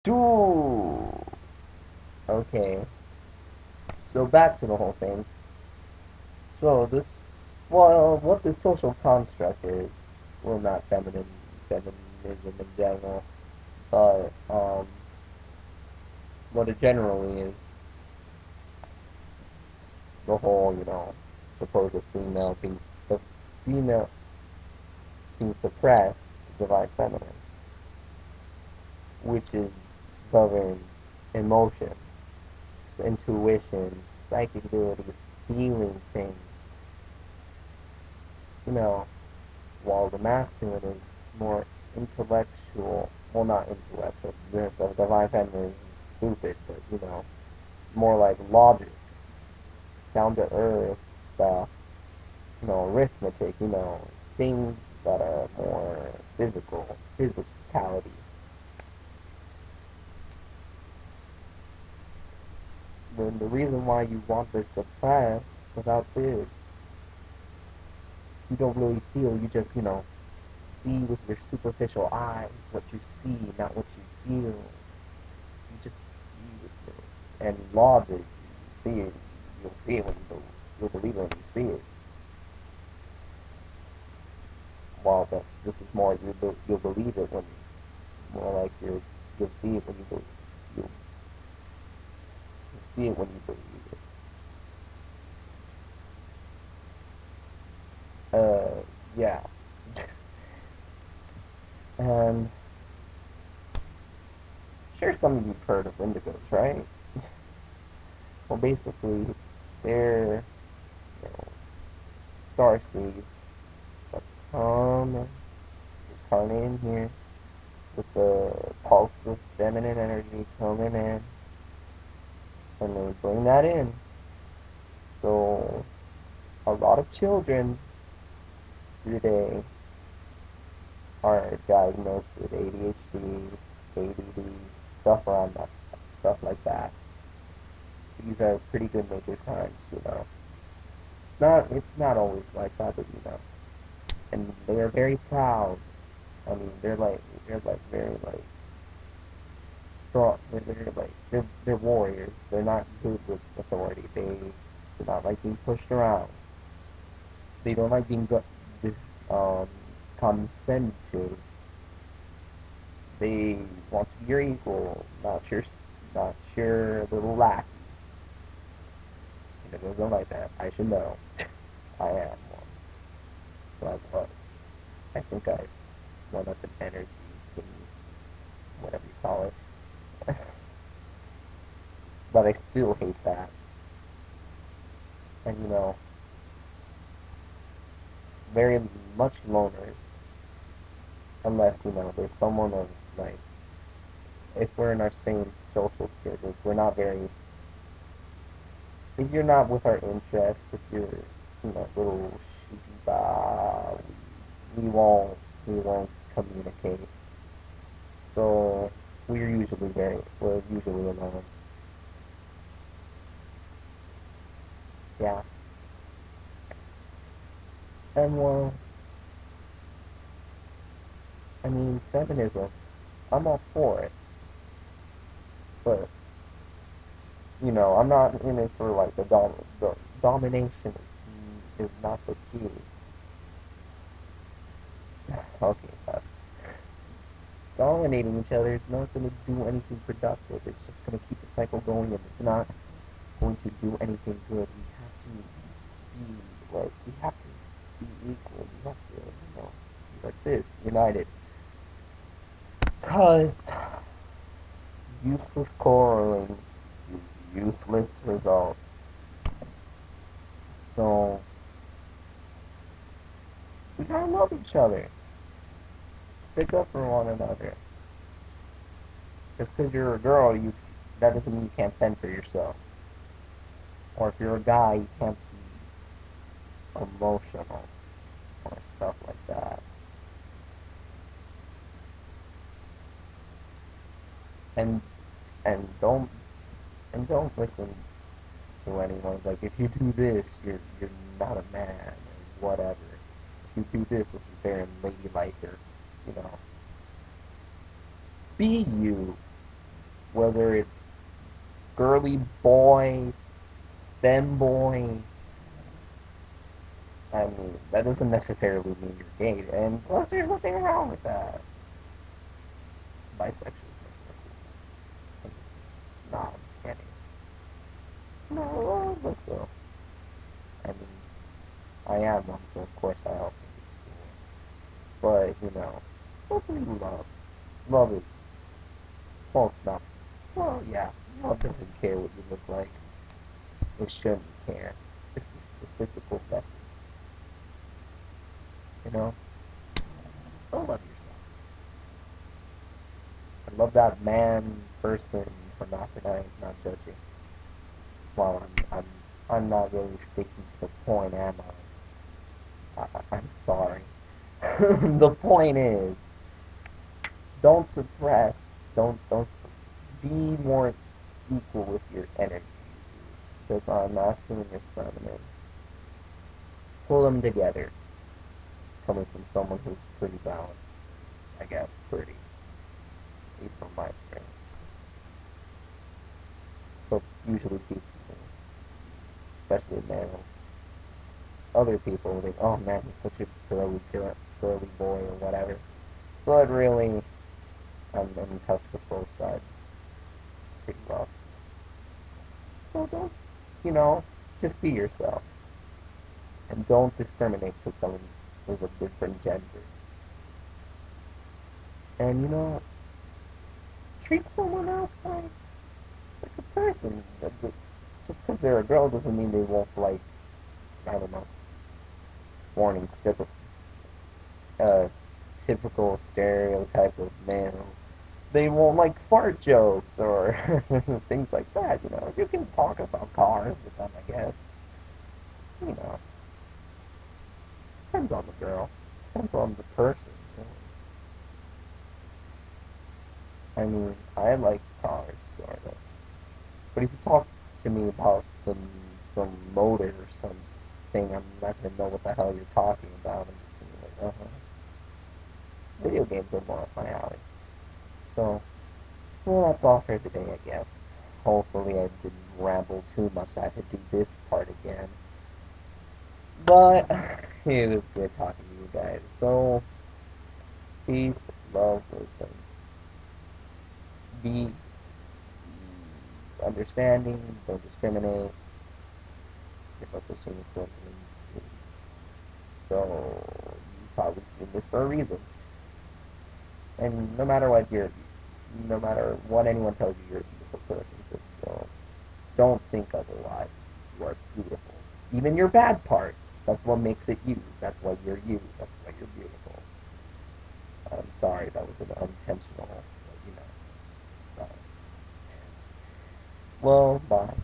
Dude. Okay. So back to the whole thing. So this, well, what this social construct is, well, not feminism in general, but what it generally is, the whole, supposed female being the female being suppressed, divine feminine, which is governs emotions, intuitions, psychic abilities, feeling things, you know, while the masculine is more intellectual, well, not intellectual, the divine feminine is stupid, but, more like logic, down to earth stuff, arithmetic, things that are more physicality. The reason why you want this suppressed without this, you don't really feel, you just, see with your superficial eyes what you see, not what you feel. You just see with your, and logic, you see it, you'll see it when you'll believe it when you see it. While this is more, you'll believe it when, more like you'll see it when you'll see it when you believe it. Yeah. And sure, some of you've heard of indigos, right? Well, basically, they're, know, star seeds that come incarnate in here with the pulse of feminine energy coming in, and they bring that in. So, a lot of children today are diagnosed with ADHD, ADD, stuff around that, stuff like that. These are pretty good major signs. It's not always like that, but and they are very proud. I mean, they're like very like strong. They're warriors. They're not good with authority. They're not like being pushed around. They don't like being um condescended to. They want to be your equal, not your little lackey. It goes on like that. I should know. I am one. Well, I was. I think I went up in energy, whatever you call it. But I still hate that. And very much loners, unless there's someone of like, if we're in our same social peer group, we're not very. If you're not with our interests, if you're little sheepy bah, we won't communicate. So we're usually alone. Yeah. And well, I mean, feminism, I'm all for it, but I'm not in it for like the domination is not the key. Okay, that's dominating each other is not going to do anything productive. It's just going to keep the cycle going, and it's not going to do anything good. We have to be equal. We have to, be like this, united. Cause useless quarreling gives useless results. So we gotta love each other. Stick up for one another. Just because you're a girl, that doesn't mean you can't fend for yourself. Or if you're a guy, you can't be emotional or stuff like that. And and don't don't listen to anyone like, if you do this, you're not a man or whatever. If you do this, this is very ladylike, or you know, be you. whether it's girly boy, femboy. I mean, that doesn't necessarily mean you're gay, and plus there's nothing wrong with that. Bisexual is much more cool. Nah, I'm kidding. No, but still. I mean, I am one, so of course I all think it's cool. But, hopefully love. Love is, well, it's not, well, yeah, love doesn't care what you look like. It shouldn't care. It's just a physical vessel, you know? So love yourself. I love that man, person, hermaphrodite, not judging. Well, I'm not really sticking to the point, am I'm sorry. The point is, don't suppress, don't be more equal with your energy. Divine masculine and feminine. Pull them together. Coming from someone who's pretty balanced, I guess, pretty. At least from my experience. But usually people, especially males, other people think, oh man, he's such a girly boy or whatever. But really, I'm in touch with both sides pretty well. So don't, just be yourself. And don't discriminate because someone is a different gender. And, treat someone else like a person. Just because they're a girl doesn't mean they won't, I don't know, warning, typical stereotype of males. They won't like fart jokes or things like that, You can talk about cars with them, I guess. You know, depends on the girl. Depends on the person, really. I mean, I like cars, sort of. But if you talk to me about some motor or something, I'm not gonna know what the hell you're talking about. I'm just gonna be like, uh-huh. Video games are more up my alley. So, well, that's all for today, I guess. Hopefully I didn't ramble too much. I had to do this part again. But, it was good talking to you guys. So, peace, love, wisdom. Be understanding, don't discriminate. There's no such thing as coincidence. So, you've probably seen this for a reason. And no matter what anyone tells you, you're a beautiful person. So don't think otherwise. You are beautiful. Even your bad parts. That's what makes it you. That's why you're you. That's why you're beautiful. I'm sorry, that was an unintentional, but Sorry. Well, bye.